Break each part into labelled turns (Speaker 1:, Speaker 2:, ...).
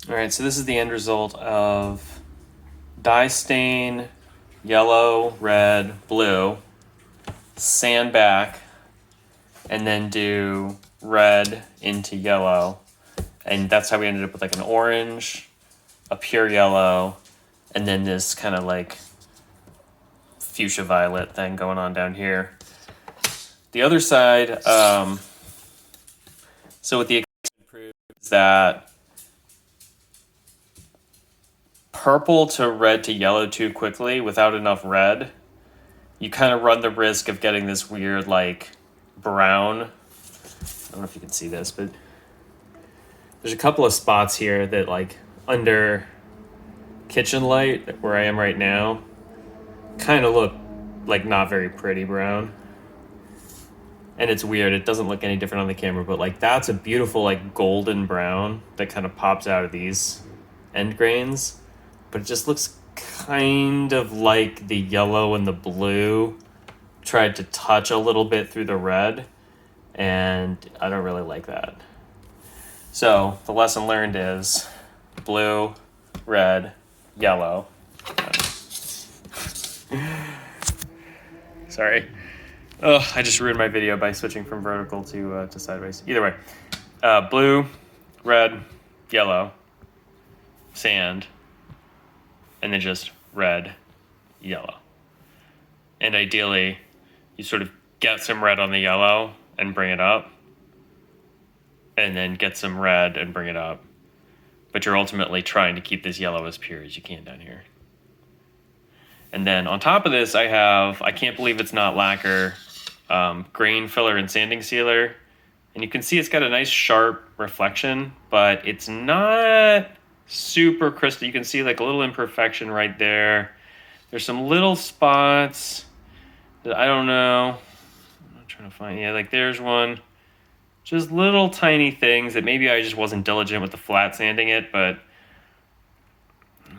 Speaker 1: All right, so this is the end result of dye stain, yellow, red, blue, sand back, and then do red into yellow. And that's how we ended up with like an orange, a pure yellow, and then this kind of like fuchsia violet thing going on down here. The other side, so what the improved is that purple to red to yellow too quickly without enough red, you kind of run the risk of getting this weird like brown. I don't know if you can see this, but there's a couple of spots here that like under kitchen light where I am right now kind of look like not very pretty brown. And it's weird, it doesn't look any different on the camera, but like that's a beautiful like golden brown that kind of pops out of these end grains, but it just looks kind of like the yellow and the blue tried to touch a little bit through the red, and I don't really like that. So the lesson learned is blue, red, yellow. Sorry. Oh, I just ruined my video by switching from vertical to sideways. Either way, blue, red, yellow, sand, and then just red, yellow. And ideally, you sort of get some red on the yellow and bring it up, and then get some red and bring it up. But you're ultimately trying to keep this yellow as pure as you can down here. And then on top of this, I can't believe it's not lacquer, grain filler and sanding sealer. And you can see it's got a nice sharp reflection, but it's not super crystal. You can see like a little imperfection right there. There's some little spots that I don't know. I'm not trying to find, yeah, like there's one. Just little tiny things that maybe I just wasn't diligent with the flat sanding it, but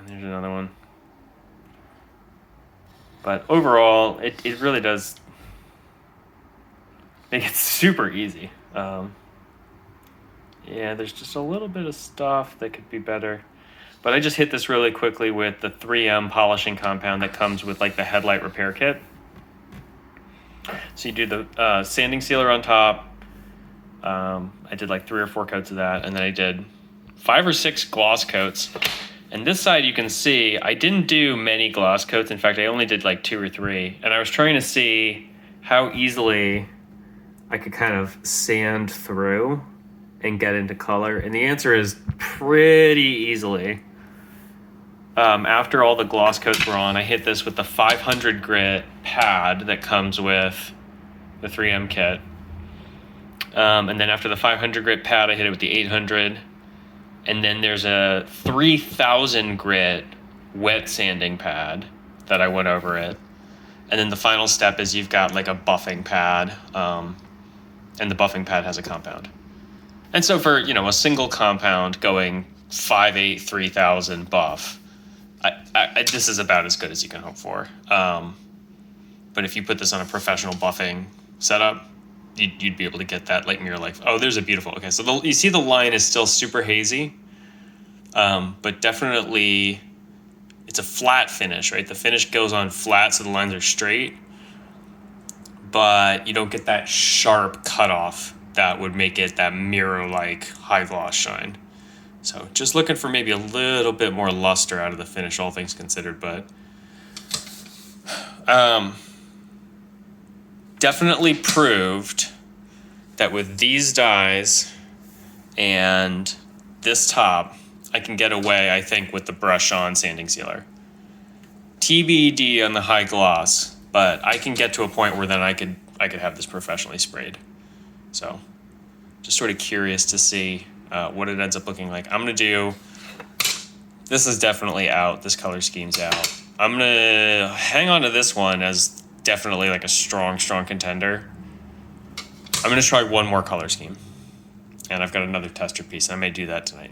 Speaker 1: there's another one. But overall, it really does make it super easy. Yeah, there's just a little bit of stuff that could be better. But I just hit this really quickly with the 3M polishing compound that comes with like the headlight repair kit. So you do the sanding sealer on top. I did like 3 or 4 coats of that, and then I did 5 or 6 gloss coats. And this side you can see I didn't do many gloss coats. In fact, I only did like 2 or 3. And I was trying to see how easily I could kind of sand through and get into color. And the answer is pretty easily. After all the gloss coats were on, I hit this with the 500 grit pad that comes with the 3M kit. And then after the 500 grit pad, I hit it with the 800. And then there's a 3000 grit wet sanding pad that I went over it. And then the final step is you've got like a buffing pad, and the buffing pad has a compound. And so for, a single compound going 5.8 3000 buff, this is about as good as you can hope for. But if you put this on a professional buffing setup, you'd be able to get that like mirror life. Oh, there's a beautiful. Okay, so you see the line is still super hazy, but definitely it's a flat finish, right? The finish goes on flat, so the lines are straight, but you don't get that sharp cutoff that would make it that mirror-like high gloss shine. So just looking for maybe a little bit more luster out of the finish, all things considered, but definitely proved that with these dyes and this top, I can get away, I think, with the brush-on sanding sealer. TBD on the high gloss, but I can get to a point where then I could have this professionally sprayed. So just sort of curious to see what it ends up looking like. I'm going to do, this is definitely out. This color scheme's out. I'm going to hang on to this one as definitely like a strong contender. I'm going to try one more color scheme. And I've got another tester piece. I may do that tonight.